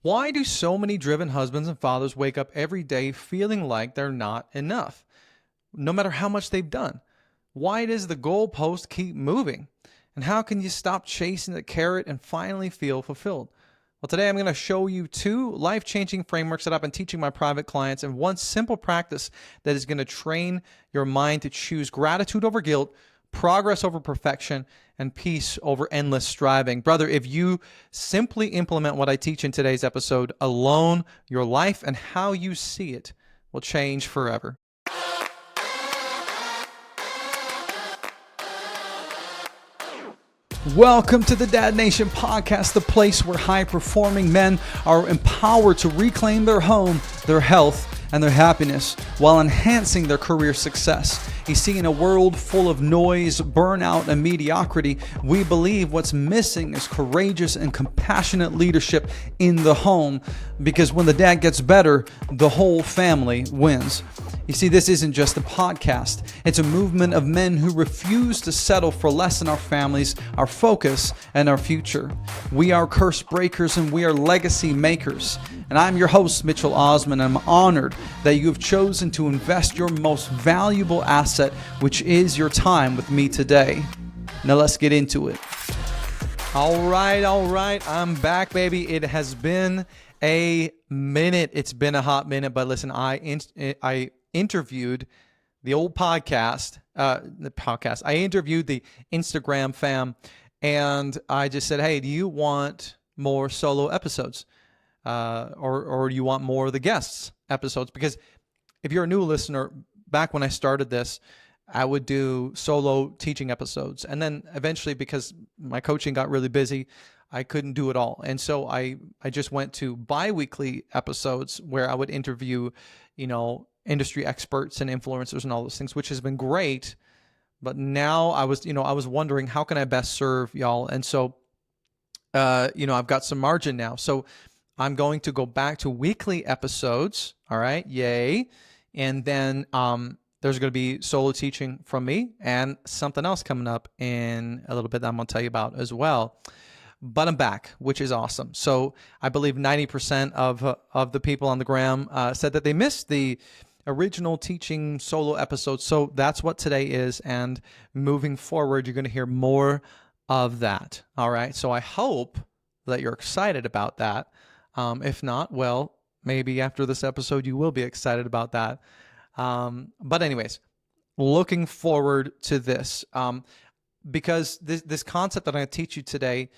Why do so many driven husbands and fathers wake up every day feeling like they're not enough, no matter how much they've done? Why does the goalpost keep moving? And how can you stop chasing the carrot and finally feel fulfilled? Well, today I'm going to show you two life-changing frameworks that I've been teaching my private clients and one simple practice that is going to train your mind to choose gratitude over guilt, progress over perfection, and peace over endless striving. Brother, if you simply implement what I teach in today's episode alone, your life and how you see it will change forever. Welcome to the Dad Nation podcast, the place where high-performing men are empowered to reclaim their home, their health, and their happiness while enhancing their career success. You see, in a world full of noise, burnout, and mediocrity, we believe what's missing is courageous and compassionate leadership in the home, because when the dad gets better, the whole family wins. You see, this isn't just a podcast. It's a movement of men who refuse to settle for less in our families, our focus, and our future. We are curse breakers and we are legacy makers. And I'm your host, Mitchell Osmond, and I'm honored that you have chosen to invest your most valuable asset, which is your time with me today. Now let's get into it. All right. I'm back, baby. It has been a minute. It's been a hot minute, but listen, I interviewed the old podcast, I interviewed the Instagram fam, and I just said, hey, do you want more solo episodes? Or do you want more of the guests episodes? Because if you're a new listener, back when I started this, I would do solo teaching episodes. And then eventually, because my coaching got really busy, I couldn't do it all. And so I just went to bi-weekly episodes where I would interview, industry experts and influencers and all those things, which has been great. But now I was wondering, how can I best serve y'all? And so, I've got some margin now. So I'm going to go back to weekly episodes. All right. Yay. And then, there's going to be solo teaching from me and something else coming up in a little bit that I'm going to tell you about as well. But I'm back, which is awesome. So I believe 90% of the people on the gram said that they missed the original teaching solo episode. So that's what today is. And moving forward, you're going to hear more of that. All right. So I hope that you're excited about that. If not, well, maybe after this episode, you will be excited about that. But anyways, looking forward to this, because this concept that I'm going to teach you today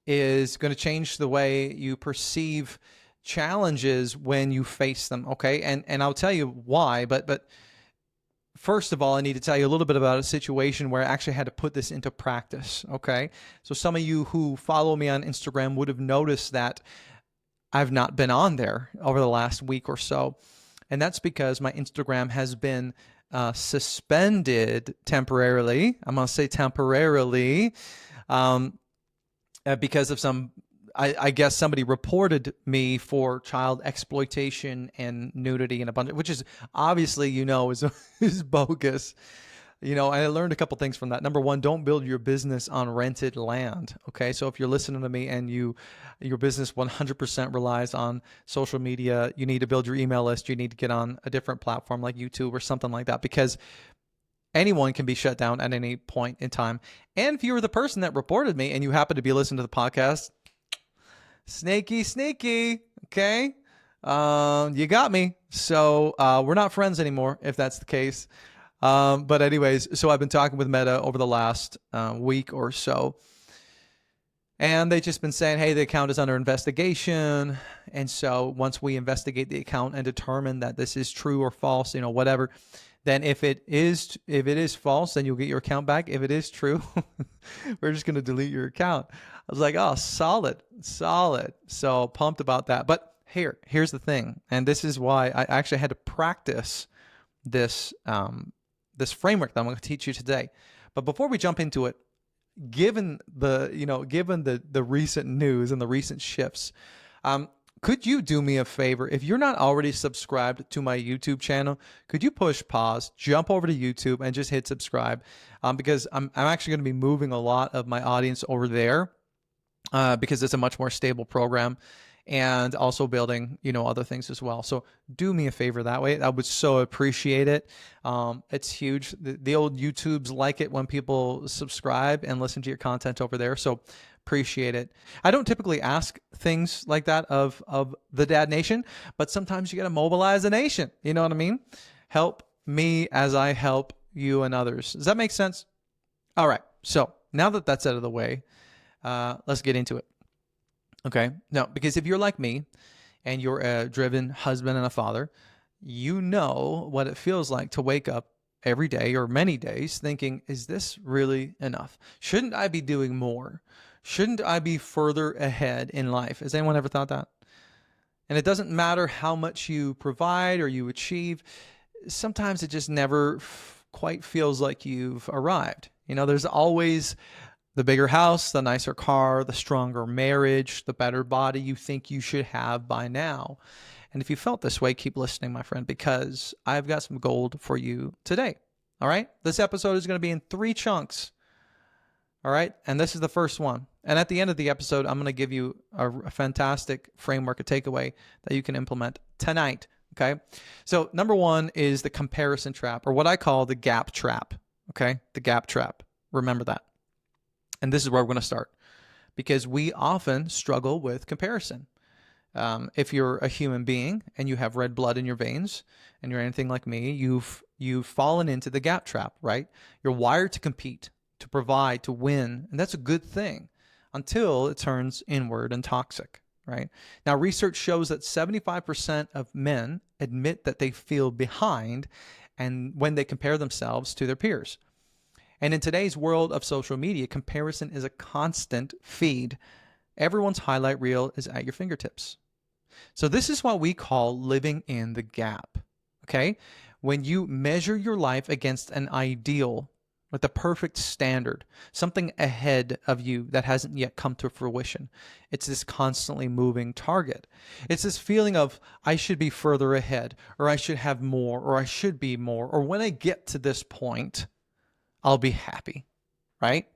is going to change the way you perceive challenges when you face them. Okay. And I'll tell you why, but first of all, I need to tell you a little bit about a situation where I actually had to put this into practice. Okay. So some of you who follow me on Instagram would have noticed that I've not been on there over the last week or so. And that's because my Instagram has been suspended temporarily. I'm going to say temporarily, because of I guess somebody reported me for child exploitation and nudity and a bunch of, which is obviously, is bogus. I learned a couple things from that. Number one, don't build your business on rented land. Okay. So if you're listening to me and your business 100% relies on social media, you need to build your email list. You need to get on a different platform like YouTube or something like that, because anyone can be shut down at any point in time. And if you were the person that reported me and you happen to be listening to the podcast, sneaky, okay? You got me. So we're not friends anymore if that's the case. But anyways, so I've been talking with Meta over the last week or so, and they've just been saying, hey, the account is under investigation. And so once we investigate the account and determine that this is true or false, whatever, then if it is false, then you'll get your account back. If it is true, we're just going to delete your account. I was like, oh, solid. So pumped about that. But here's the thing. And this is why I actually had to practice this framework that I'm going to teach you today. But before we jump into it, given the recent news and the recent shifts, could you do me a favor? If you're not already subscribed to my YouTube channel, could you push pause, jump over to YouTube, and just hit subscribe? Because I'm actually going to be moving a lot of my audience over there, because it's a much more stable program. and also building, other things as well. So do me a favor that way. I would so appreciate it. It's huge. The old YouTubes like it when people subscribe and listen to your content over there. So appreciate it. I don't typically ask things like that of the Dad Nation, but sometimes you got to mobilize the nation. You know what I mean? Help me as I help you and others. Does that make sense? All right. So now that that's out of the way, let's get into it. Okay. Now, because if you're like me and you're a driven husband and a father, you know what it feels like to wake up every day or many days thinking, is this really enough? Shouldn't I be doing more? Shouldn't I be further ahead in life? Has anyone ever thought that? And it doesn't matter how much you provide or you achieve. Sometimes it just never quite feels like you've arrived. There's always the bigger house, the nicer car, the stronger marriage, the better body you think you should have by now. And if you felt this way, keep listening, my friend, because I've got some gold for you today. All right? This episode is going to be in 3 chunks. All right? And this is the first one. And at the end of the episode, I'm going to give you a fantastic framework, a takeaway that you can implement tonight. Okay? So number 1 is the comparison trap, or what I call the gap trap. Okay? The gap trap. Remember that. And this is where we're going to start, because we often struggle with comparison. If you're a human being and you have red blood in your veins and you're anything like me, you've fallen into the gap trap, right? You're wired to compete, to provide, to win, and that's a good thing until it turns inward and toxic, right? Now, research shows that 75% of men admit that they feel behind and when they compare themselves to their peers. And in today's world of social media, comparison is a constant feed. Everyone's highlight reel is at your fingertips. So this is what we call living in the gap, okay? When you measure your life against an ideal, with the perfect standard, something ahead of you that hasn't yet come to fruition. It's this constantly moving target. It's this feeling of, I should be further ahead, or I should have more, or I should be more, or when I get to this point, I'll be happy, right?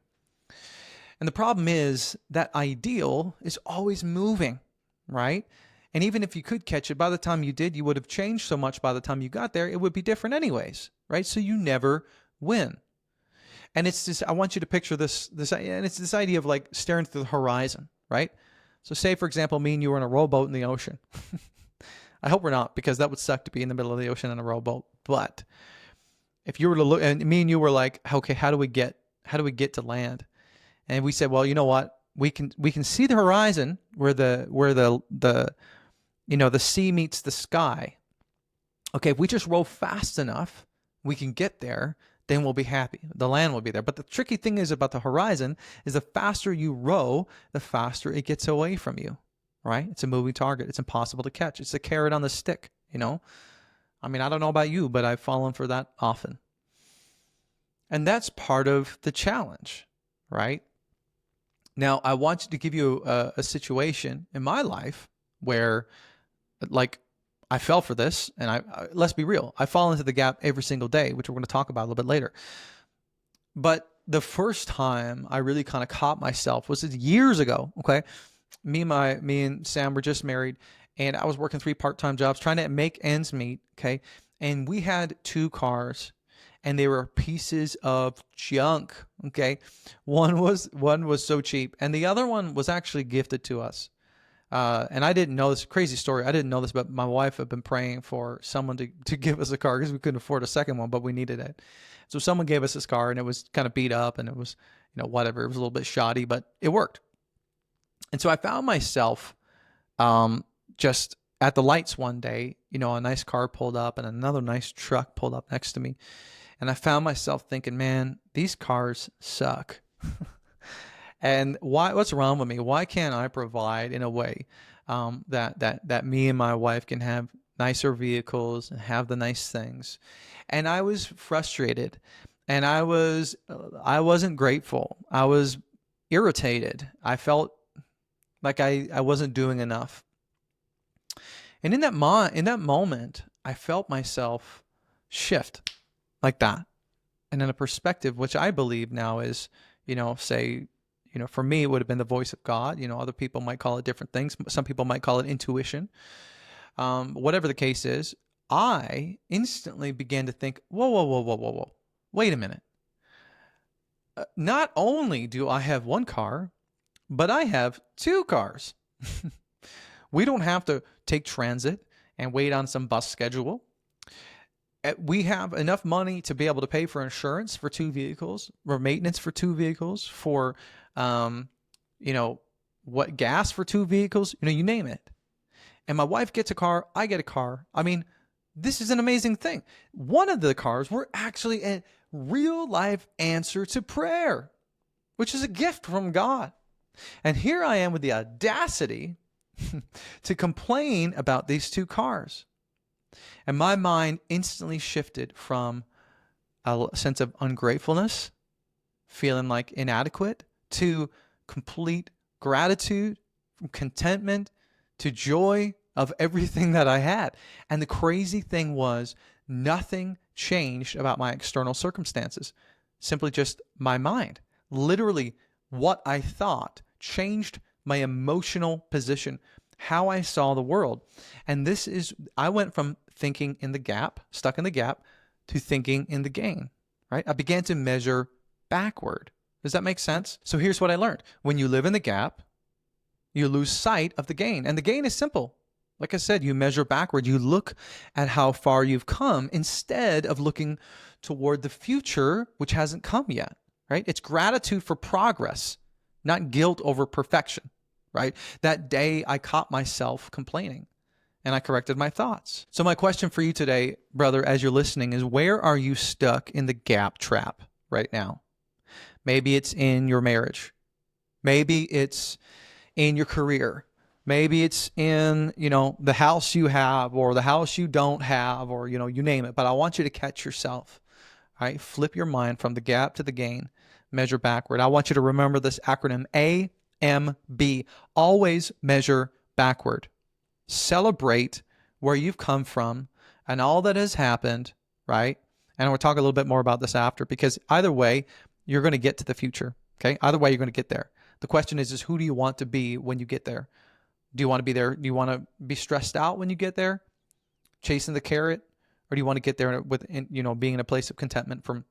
And the problem is that ideal is always moving, right? And even if you could catch it, by the time you did, you would have changed so much by the time you got there, it would be different anyways, right? So you never win. And it's just, I want you to picture this, and it's this idea of like staring through the horizon, right? So say, for example, me and you were in a rowboat in the ocean. I hope we're not, because that would suck to be in the middle of the ocean in a rowboat. But if you were to look, and me and you were like, okay, how do we get to land? And we said, well, you know what? We can see the horizon where the sea meets the sky. Okay, if we just row fast enough, we can get there, then we'll be happy. The land will be there. But the tricky thing is about the horizon is the faster you row, the faster it gets away from you, right? It's a moving target. It's impossible to catch. It's a carrot on the stick, I mean, I don't know about you, but I've fallen for that often. And that's part of the challenge, right? Now, I want to give you a situation in my life where, like, I fell for this, and let's be real, I fall into the gap every single day, which we're going to talk about a little bit later. But the first time I really kind of caught myself was years ago, okay? Me and Sam were just married, and I was working 3 part-time jobs trying to make ends meet, okay? And we had 2 cars, and they were pieces of junk, okay? One was so cheap, and the other one was actually gifted to us. And I didn't know this, crazy story. I didn't know this, but my wife had been praying for someone to give us a car because we couldn't afford a second one, but we needed it. So someone gave us this car, and it was kind of beat up, and it was, whatever. It was a little bit shoddy, but it worked. And so I found myself just at the lights one day, a nice car pulled up and another nice truck pulled up next to me. And I found myself thinking, man, these cars suck. And what's wrong with me? Why can't I provide in a way that me and my wife can have nicer vehicles and have the nice things? And I was frustrated, and I wasn't grateful. I was irritated. I felt like I wasn't doing enough. And in that moment, I felt myself shift like that, and in a perspective which I believe now is, say, for me, it would have been the voice of God. Other people might call it different things. Some people might call it intuition. Whatever the case is, I instantly began to think, whoa, whoa, whoa, whoa, whoa, whoa. Wait a minute. Not only do I have one car, but I have two cars. We don't have to take transit and wait on some bus schedule. We have enough money to be able to pay for insurance for two vehicles, or maintenance for two vehicles, for, gas for two vehicles, you name it. And my wife gets a car, I get a car. I mean, this is an amazing thing. One of the cars were actually a real life answer to prayer, which is a gift from God. And here I am with the audacity to complain about these two cars. And my mind instantly shifted from a sense of ungratefulness, feeling like inadequate, to complete gratitude, from contentment to joy of everything that I had. And the crazy thing was, nothing changed about my external circumstances, simply just my mind. Literally, what I thought changed my emotional position, how I saw the world. And I went from thinking in the gap, stuck in the gap, to thinking in the gain, right? I began to measure backward. Does that make sense? So here's what I learned. When you live in the gap, you lose sight of the gain. And the gain is simple. Like I said, you measure backward. You look at how far you've come instead of looking toward the future, which hasn't come yet, right? It's gratitude for progress, not guilt over perfection, right? That day I caught myself complaining and I corrected my thoughts. So my question for you today, brother, as you're listening, is where are you stuck in the gap trap right now? Maybe it's in your marriage. Maybe it's in your career. Maybe it's in, the house you have or the house you don't have, or, you name it. But I want you to catch yourself, all right? Flip your mind from the gap to the gain, measure backward. I want you to remember this acronym, AMB. Always measure backward. Celebrate where you've come from and all that has happened, right? And we'll talk a little bit more about this after, because either way, you're going to get to the future, okay? Either way, you're going to get there. The question is who do you want to be when you get there? Do you want to be there? Do you want to be stressed out when you get there, chasing the carrot? Or do you want to get there with, being in a place of contentment from,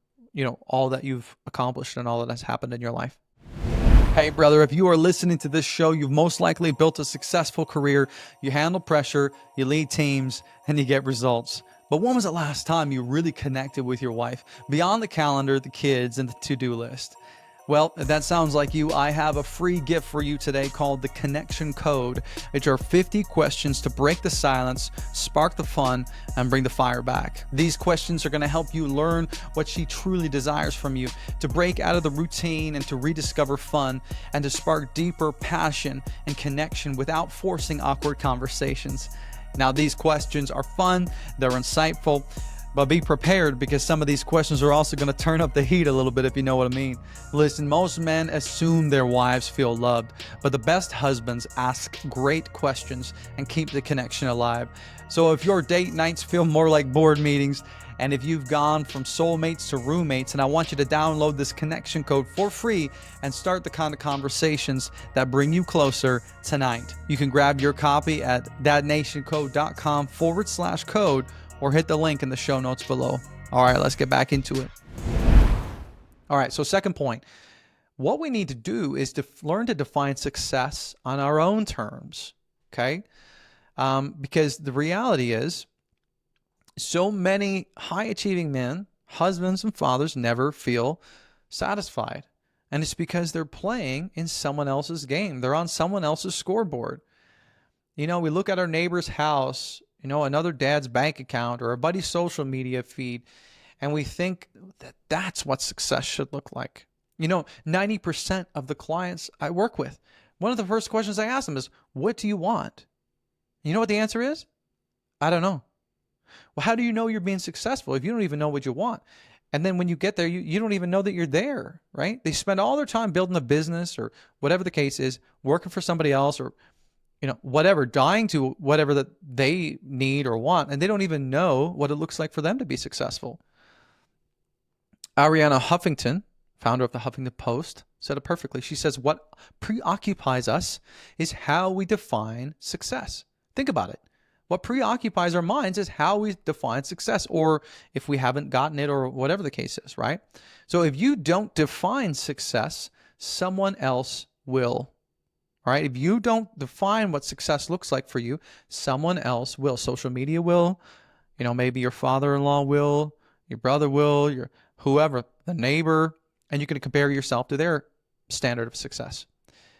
all that you've accomplished and all that has happened in your life? Hey, brother, if you are listening to this show, you've most likely built a successful career. You handle pressure, you lead teams, and you get results. But when was the last time you really connected with your wife beyond the calendar, the kids, and the to-do list? Well, if that sounds like you, I have a free gift for you today called the Connection Code. It's our 50 questions to break the silence, spark the fun, and bring the fire back. These questions are going to help you learn what she truly desires from you, to break out of the routine and to rediscover fun, and to spark deeper passion and connection without forcing awkward conversations. Now, these questions are fun, they're insightful, but be prepared, because some of these questions are also going to turn up the heat a little bit, if you know what I mean. Listen, most men assume their wives feel loved, but the best husbands ask great questions and keep the connection alive. So if your date nights feel more like board meetings, and if you've gone from soulmates to roommates, and I want you to download this Connection Code for free and start the kind of conversations that bring you closer tonight. You can grab your copy at dadnationcode.com/code, or hit the link in the show notes below. All right, let's get back into it. All right, so second point. What we need to do is to learn to define success on our own terms, okay? Because the reality is, so many high-achieving men, husbands and fathers, never feel satisfied. And it's because they're playing in someone else's game. They're on someone else's scoreboard. We look at our neighbor's house, another dad's bank account or a buddy's social media feed, and we think that that's what success should look like. 90% of the clients I work with, one of the first questions I ask them is, what do you want? You know what the answer is? I don't know. Well, how do you know you're being successful if you don't even know what you want? And then when you get there, you don't even know that you're there, right? They spend all their time building a business or whatever the case is, working for somebody else, or whatever, dying to whatever that they need or want, and they don't even know what it looks like for them to be successful. Arianna Huffington, founder of the Huffington Post, said it perfectly. She says, what preoccupies us is how we define success. Think about it. What preoccupies our minds is how we define success, or if we haven't gotten it, or whatever the case is, right? So if you don't define success, someone else will, right? If you don't define what success looks like for you, someone else will. Social media will, maybe your father-in-law will, your brother will, your whoever, the neighbor, and you can compare yourself to their standard of success.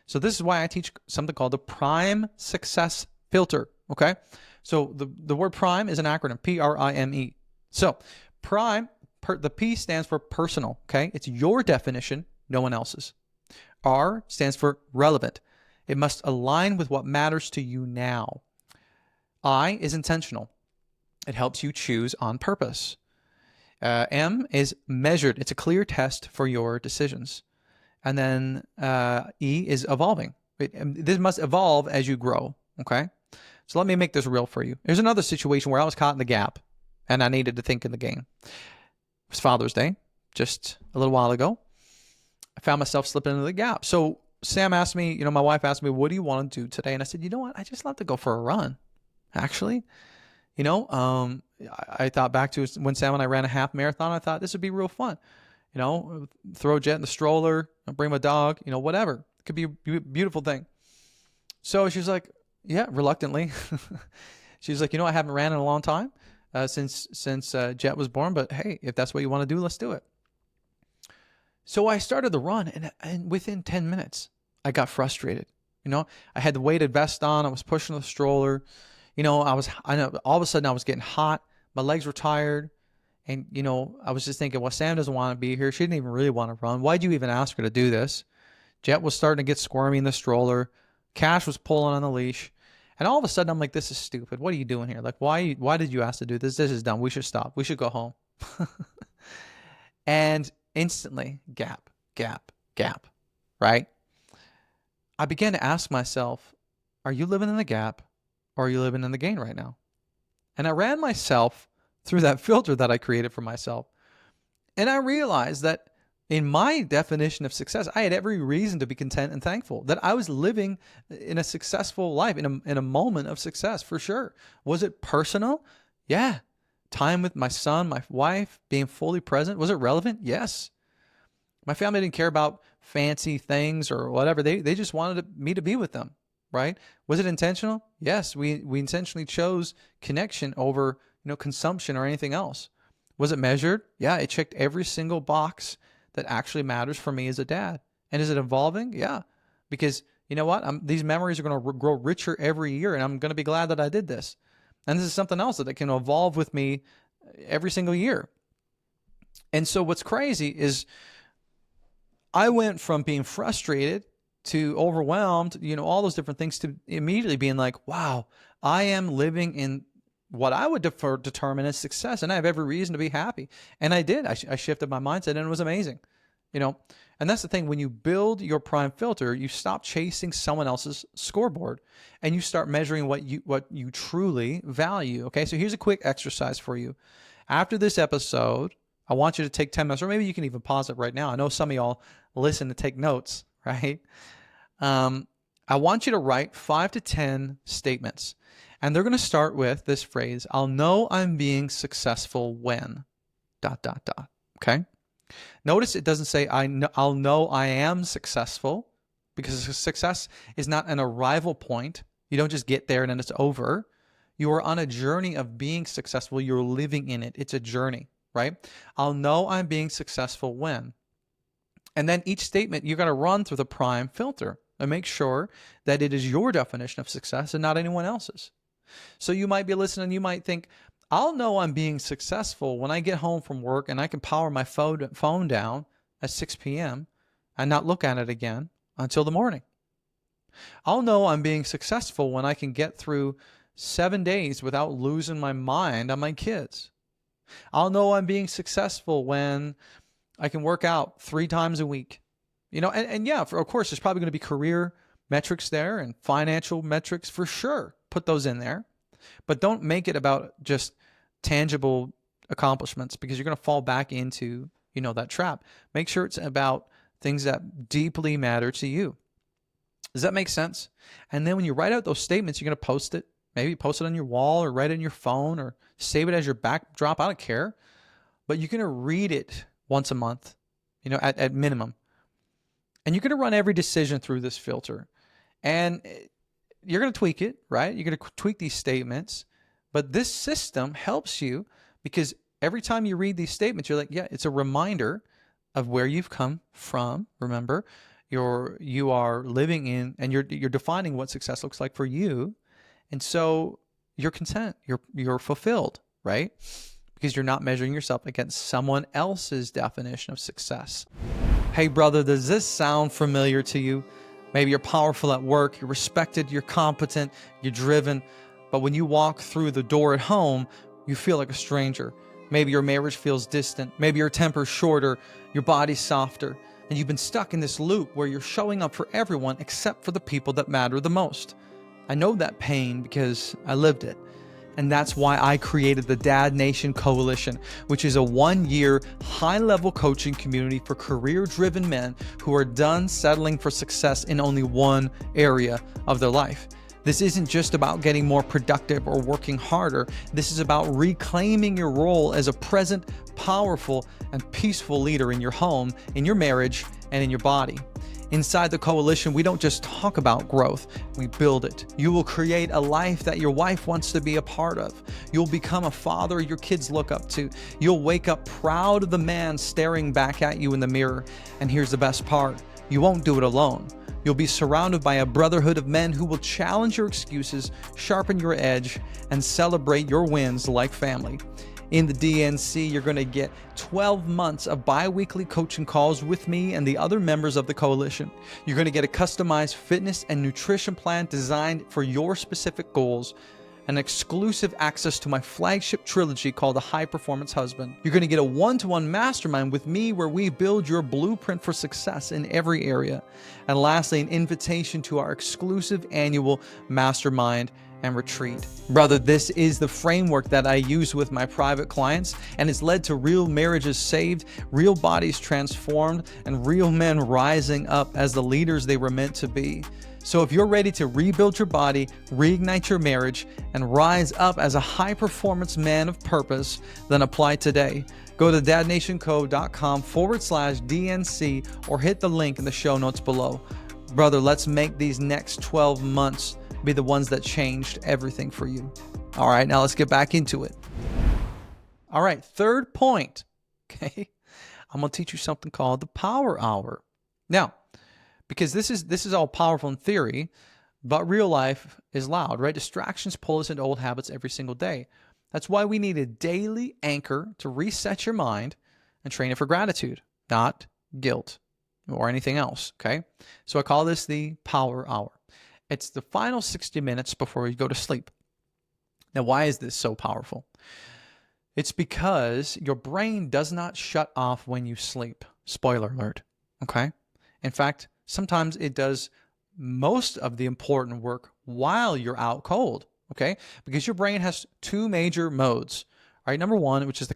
So this is why I teach something called the P.R.I.M.E success filter, okay? So the word P.R.I.M.E is an acronym, P-R-I-M-E. So P.R.I.M.E, the P stands for personal, okay? It's your definition, no one else's. R stands for relevant. It must align with what matters to you now. I is intentional. It helps you choose on purpose. M is measured. It's a clear test for your decisions. And then E is evolving. This must evolve as you grow, okay? So let me make this real for you. There's another situation where I was caught in the gap and I needed to think in the game. It was Father's Day, just a little while ago. I found myself slipping into the gap. So Sam asked me, my wife asked me, what do you want to do today? And I said, you know what? I just love to go for a run, actually. I thought back to when Sam and I ran a half marathon. I thought this would be real fun. Throw Jet in the stroller, bring my dog, whatever. It could be a beautiful thing. So she's like, yeah, reluctantly. She's like, I haven't ran in a long time since Jet was born. But hey, if that's what you want to do, let's do it. So I started the run, and within 10 minutes, I got frustrated. I had the weighted vest on. I was pushing the stroller. I know all of a sudden I was getting hot. My legs were tired. And, I was just thinking, well, Sam doesn't want to be here. She didn't even really want to run. Why'd you even ask her to do this? Jet was starting to get squirmy in the stroller. Cash was pulling on the leash. And all of a sudden, I'm like, this is stupid. What are you doing here? Like, why did you ask to do this? This is dumb. We should stop. We should go home. And instantly, gap, right? I began to ask myself, are you living in the gap or are you living in the gain right now? And I ran myself through that filter that I created for myself. And I realized that in my definition of success, I had every reason to be content and thankful that I was living in a successful life, in a moment of success, for sure. Was it personal? Yeah. Time with my son, my wife, being fully present. Was it relevant? Yes. My family didn't care about fancy things or whatever. They just wanted me to be with them, right? Was it intentional? Yes. We intentionally chose connection over, consumption or anything else. Was it measured? Yeah. It checked every single box that actually matters for me as a dad. And is it evolving? Yeah. Because you know what? These memories are going to grow richer every year, and I'm going to be glad that I did this. And this is something else that can evolve with me every single year. And so what's crazy is I went from being frustrated to overwhelmed, all those different things, to immediately being like, wow, I am living in what I would determine as success, and I have every reason to be happy. And I did. I shifted my mindset, and it was amazing. And that's the thing. When you build your P.R.I.M.E filter, you stop chasing someone else's scoreboard, and you start measuring what you truly value. Okay, so here's a quick exercise for you. After this episode, I want you to take 10 minutes, or maybe you can even pause it right now. I know some of y'all listen to take notes, right? I want you to write 5 to 10 statements. And they're going to start with this phrase, I'll know I'm being successful when, ... Okay? Notice it doesn't say I'll know I am successful, because success is not an arrival point. You don't just get there and then it's over. You are on a journey of being successful. You're living in it. It's a journey, right? I'll know I'm being successful when. And then each statement, you got to run through the P.R.I.M.E filter and make sure that it is your definition of success and not anyone else's. So you might be listening, you might think, I'll know I'm being successful when I get home from work and I can power my phone down at 6 p.m. and not look at it again until the morning. I'll know I'm being successful when I can get through 7 days without losing my mind on my kids. I'll know I'm being successful when I can work out 3 times a week. And yeah, of course, there's probably going to be career metrics there and financial metrics for sure. Put those in there, but don't make it about just tangible accomplishments, because you're going to fall back into You know that trap. Make sure it's about things that deeply matter to you. Does that make sense? And then when you write out those statements, you're going to post it. Maybe post it on your wall or write it in your phone or save it as your backdrop. I don't care. But you're going to read it once a month, at minimum. And you're going to run every decision through this filter. And you're going to tweak it, right? You're going to tweak these statements. But this system helps you because every time you read these statements, you're like, yeah, it's a reminder of where you've come from. Remember, you are living in, and you're defining what success looks like for you. And so you're content, you're fulfilled, right? Because you're not measuring yourself against someone else's definition of success. Hey brother, does this sound familiar to you? Maybe you're powerful at work, you're respected, you're competent, you're driven, but when you walk through the door at home, you feel like a stranger. Maybe your marriage feels distant, maybe your temper's shorter, your body's softer, and you've been stuck in this loop where you're showing up for everyone except for the people that matter the most. I know that pain because I lived it. And that's why I created the Dad Nation Coalition, which is a 1-year high-level coaching community for career-driven men who are done settling for success in only one area of their life. This isn't just about getting more productive or working harder. This is about reclaiming your role as a present, powerful, and peaceful leader in your home, in your marriage, and in your body. Inside the coalition, we don't just talk about growth, we build it. You will create a life that your wife wants to be a part of. You'll become a father your kids look up to. You'll wake up proud of the man staring back at you in the mirror. And here's the best part, you won't do it alone. You'll be surrounded by a brotherhood of men who will challenge your excuses, sharpen your edge, and celebrate your wins like family. In the DNC, you're going to get 12 months of bi-weekly coaching calls with me and the other members of the coalition. You're going to get a customized fitness and nutrition plan designed for your specific goals, and exclusive access to my flagship trilogy called The High Performance Husband. You're going to get a one-to-one mastermind with me where we build your blueprint for success in every area. And lastly, an invitation to our exclusive annual mastermind and retreat. Brother, this is the framework that I use with my private clients, and it's led to real marriages saved, real bodies transformed, and real men rising up as the leaders they were meant to be. So if you're ready to rebuild your body, reignite your marriage, and rise up as a high-performance man of purpose, then apply today. Go to dadnationco.com/DNC or hit the link in the show notes below. Brother, let's make these next 12 months be the ones that changed everything for you. All right, now let's get back into it. All right, third point, okay? I'm going to teach you something called the power hour. Now, because this is all powerful in theory, but real life is loud, right? Distractions pull us into old habits every single day. That's why we need a daily anchor to reset your mind and train it for gratitude, not guilt or anything else, okay? So I call this the power hour. It's the final 60 minutes before you go to sleep. Now, why is this so powerful? It's because your brain does not shut off when you sleep. Spoiler alert, okay? In fact, sometimes it does most of the important work while you're out cold, okay? Because your brain has two major modes, all right? Number one, which is the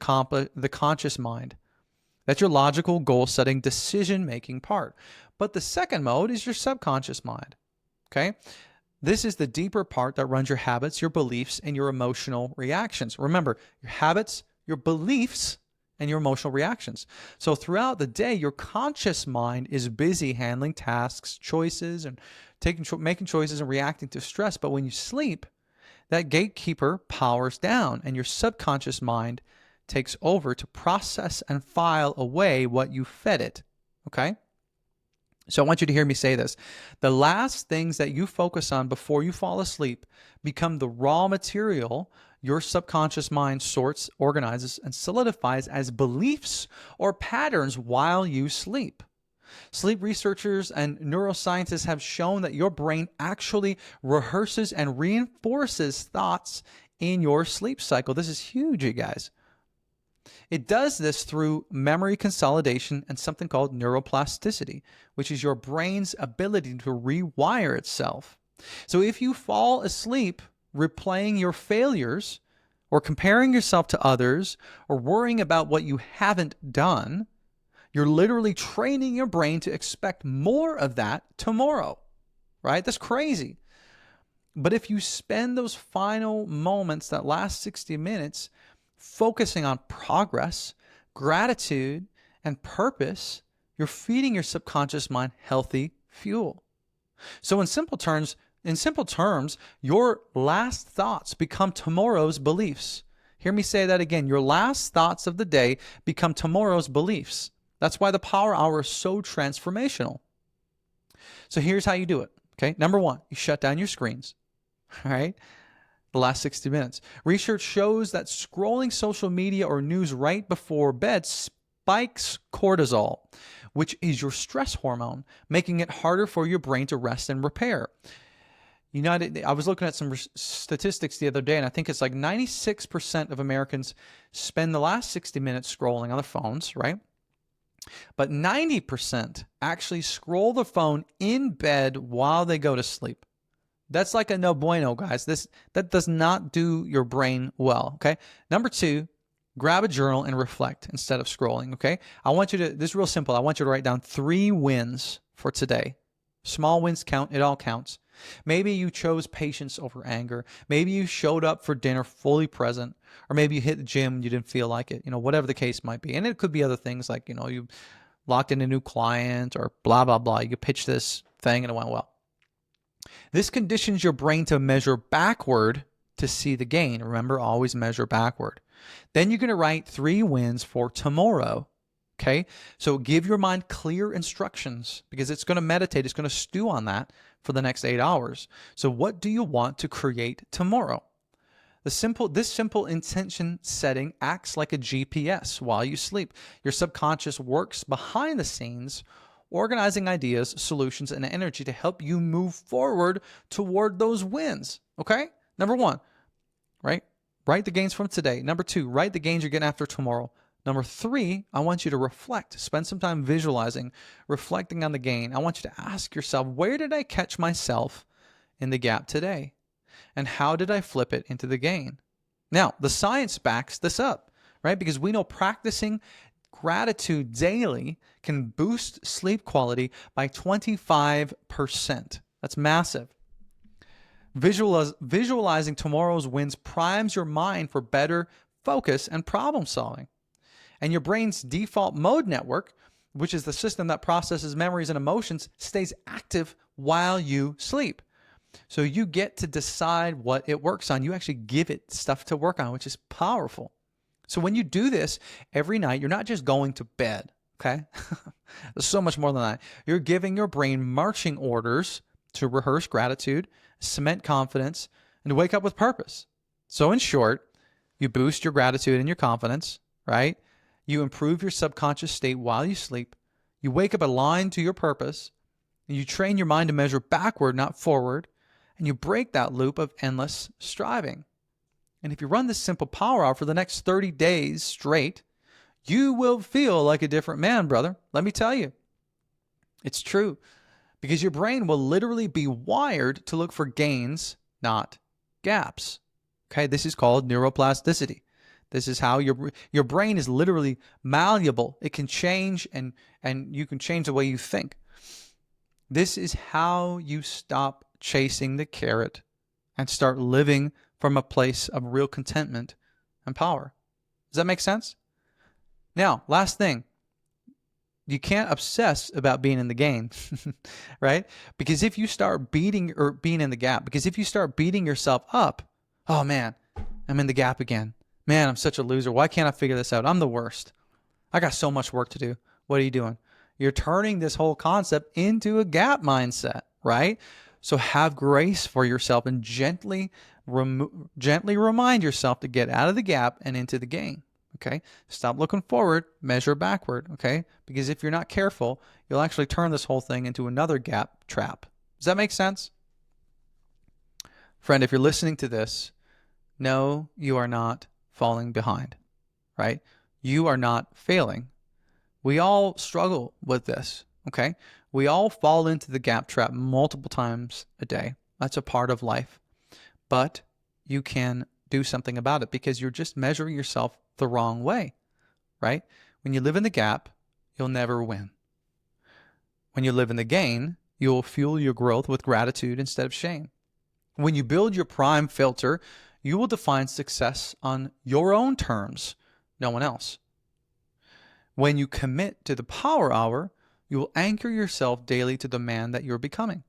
conscious mind. That's your logical, goal-setting, decision-making part. But the second mode is your subconscious mind. Okay, this is the deeper part that runs your habits, your beliefs, and your emotional reactions. Remember, your habits, your beliefs, and your emotional reactions. So throughout the day, your conscious mind is busy handling tasks, choices, and making choices and reacting to stress. But when you sleep, that gatekeeper powers down, and your subconscious mind takes over to process and file away what you fed it. Okay? So I want you to hear me say this. The last things that you focus on before you fall asleep become the raw material your subconscious mind sorts, organizes, and solidifies as beliefs or patterns while you sleep. Sleep researchers and neuroscientists have shown that your brain actually rehearses and reinforces thoughts in your sleep cycle. This is huge, you guys. It does this through memory consolidation and something called neuroplasticity, which is your brain's ability to rewire itself. So if you fall asleep replaying your failures or comparing yourself to others or worrying about what you haven't done, You're literally training your brain to expect more of that tomorrow, right? That's crazy. But if you spend those final moments, that last 60 minutes, focusing on progress, gratitude, and purpose, you're feeding your subconscious mind healthy fuel. So in simple terms, your last thoughts become tomorrow's beliefs. Hear me say that again. Your last thoughts of the day become tomorrow's beliefs. That's why the Power Hour is so transformational. So here's how you do it. Okay. Number one, you shut down your screens. All right. The last 60 minutes. Research shows that scrolling social media or news right before bed spikes cortisol, which is your stress hormone, making it harder for your brain to rest and repair. I was looking at some statistics the other day, and I think it's like 96% of Americans spend the last 60 minutes scrolling on their phones, right? But 90% actually scroll the phone in bed while they go to sleep. That's like a no bueno, guys. That does not do your brain well, okay? Number two, grab a journal and reflect instead of scrolling, okay? This is real simple. I want you to write down 3 wins for today. Small wins count. It all counts. Maybe you chose patience over anger. Maybe you showed up for dinner fully present, or maybe you hit the gym and you didn't feel like it, whatever the case might be. And it could be other things like, you locked in a new client or blah, blah, blah. You could pitch this thing and it went well. This conditions your brain to measure backward to see the gain. Remember, always measure backward. Then you're going to write 3 wins for tomorrow. Okay, so give your mind clear instructions because it's going to meditate. It's going to stew on that for the next 8 hours. So what do you want to create tomorrow? This simple intention setting acts like a GPS while you sleep. Your subconscious works behind the scenes, organizing ideas, solutions, and energy to help you move forward toward those wins. Okay, number 1, right? Write the gains from today. Number 2, write the gains you're getting after tomorrow. Number 3, I want you to reflect. Spend some time visualizing, reflecting on the gain. I want you to ask yourself, where did I catch myself in the gap today? And how did I flip it into the gain? Now, the science backs this up, right? Because we know practicing gratitude daily can boost sleep quality by 25%. That's massive. Visualizing tomorrow's wins primes your mind for better focus and problem solving. And your brain's default mode network, which is the system that processes memories and emotions, stays active while you sleep. So you get to decide what it works on. You actually give it stuff to work on, which is powerful. So when you do this every night, you're not just going to bed, okay? There's so much more than that. You're giving your brain marching orders to rehearse gratitude, cement confidence, and to wake up with purpose. So in short, you boost your gratitude and your confidence, right? You improve your subconscious state while you sleep. You wake up aligned to your purpose. And you train your mind to measure backward, not forward. And you break that loop of endless striving. And if you run this simple power hour for the next 30 days straight, you will feel like a different man, brother. Let me tell you. It's true. Because your brain will literally be wired to look for gains, not gaps. Okay, this is called neuroplasticity. This is how your brain is literally malleable. It can change and you can change the way you think. This is how you stop chasing the carrot and start living from a place of real contentment and power. Does that make sense? Now, last thing. You can't obsess about being in the game, right? Because if you start being in the gap, because if you start beating yourself up, oh man, I'm in the gap again. Man, I'm such a loser. Why can't I figure this out? I'm the worst. I got so much work to do. What are you doing? You're turning this whole concept into a gap mindset, right? So have grace for yourself and gently remind yourself to get out of the gap and into the game, okay? Stop looking forward, measure backward, okay? Because if you're not careful, you'll actually turn this whole thing into another gap trap. Does that make sense? Friend, if you're listening to this, no, you are not falling behind, right? You are not failing. We all struggle with this, okay? We all fall into the gap trap multiple times a day. That's a part of life. But you can do something about it because you're just measuring yourself the wrong way, right? When you live in the gap, you'll never win. When you live in the gain, you'll fuel your growth with gratitude instead of shame. When you build your P.R.I.M.E filter, you will define success on your own terms, no one else. When you commit to the Power Hour, you will anchor yourself daily to the man that you're becoming.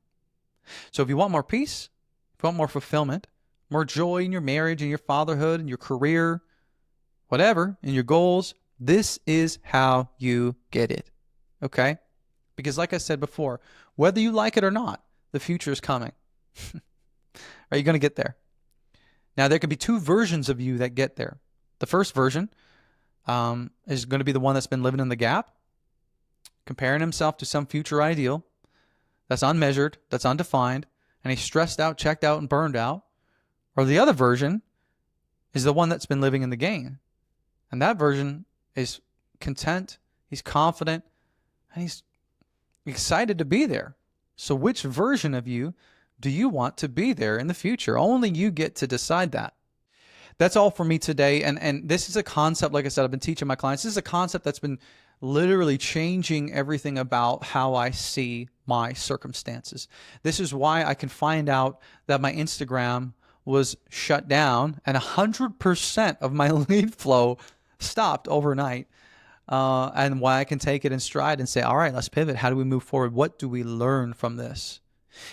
So if you want more peace, if you want more fulfillment, more joy in your marriage, in your fatherhood, in your career, whatever, in your goals, this is how you get it. Okay? Because like I said before, whether you like it or not, the future is coming. Are you going to get there? Now, there could be two versions of you that get there. The first version is going to be the one that's been living in the gap, comparing himself to some future ideal that's unmeasured, that's undefined, and he's stressed out, checked out, and burned out. Or the other version is the one that's been living in the gain. And that version is content, he's confident, and he's excited to be there. So which version of you do you want to be there in the future? Only you get to decide that. That's all for me today. And this is a concept, like I said, I've been teaching my clients. This is a concept that's been literally changing everything about how I see my circumstances. This is why I can find out that my Instagram was shut down and 100% of my lead flow stopped overnight. And why I can take it in stride and say, all right, let's pivot. How do we move forward? What do we learn from this?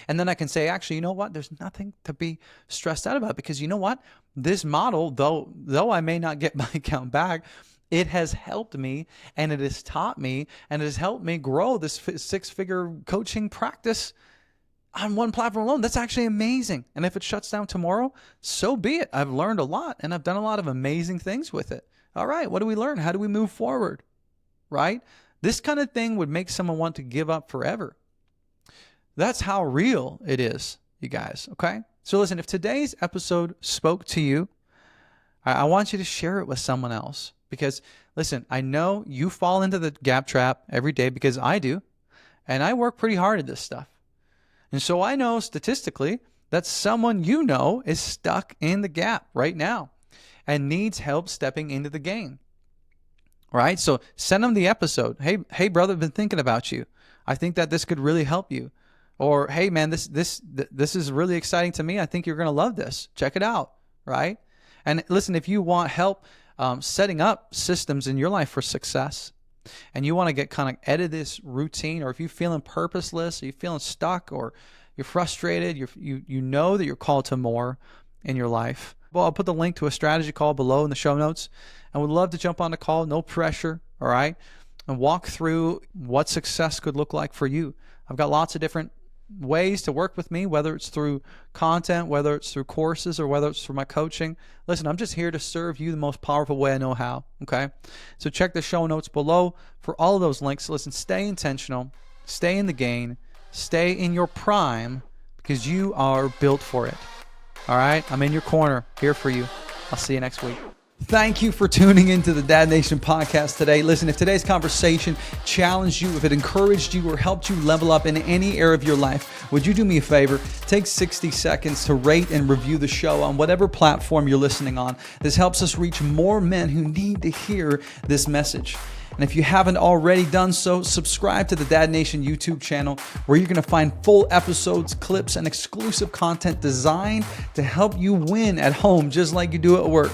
And then I can say, actually, you know what? There's nothing to be stressed out about, because you know what? This model, though I may not get my account back, it has helped me, and it has taught me, and it has helped me grow this six-figure coaching practice on one platform alone. That's actually amazing. And if it shuts down tomorrow, so be it. I've learned a lot, and I've done a lot of amazing things with it. All right, what do we learn? How do we move forward? Right? This kind of thing would make someone want to give up forever. That's how real it is, you guys, okay? So listen, if today's episode spoke to you, I want you to share it with someone else. Because, listen, I know you fall into the gap trap every day, because I do. And I work pretty hard at this stuff. And so I know statistically that someone you know is stuck in the gap right now and needs help stepping into the game. Right? So send them the episode. Hey, brother, I've been thinking about you. I think that this could really help you. Or, hey, man, this is really exciting to me. I think you're going to love this. Check it out. Right? And listen, if you want help setting up systems in your life for success, and you want to get kind of out of this routine, or if you're feeling purposeless, or you're feeling stuck, or you're frustrated, you know that you're called to more in your life, well, I'll put the link to a strategy call below in the show notes, and would love to jump on the call, no pressure, all right, and walk through what success could look like for you. I've got lots of different ways to work with me, whether it's through content, whether it's through courses, or whether it's through my coaching. Listen, I'm just here to serve you the most powerful way I know how, okay? So check the show notes below for all of those links. Listen, stay intentional, stay in the gain, stay in your prime, because you are built for it, all right? I'm in your corner, here for you. I'll see you next week. Thank you for tuning into the Dad Nation podcast today. Listen, if today's conversation challenged you, if it encouraged you or helped you level up in any area of your life, would you do me a favor? Take 60 seconds to rate and review the show on whatever platform you're listening on. This helps us reach more men who need to hear this message. And if you haven't already done so, subscribe to the Dad Nation YouTube channel, where you're going to find full episodes, clips, and exclusive content designed to help you win at home just like you do at work.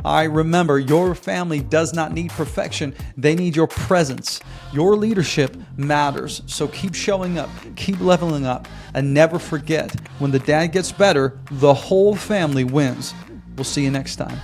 Remember, your family does not need perfection. They need your presence. Your leadership matters. So keep showing up, keep leveling up, and never forget, when the dad gets better, the whole family wins. We'll see you next time.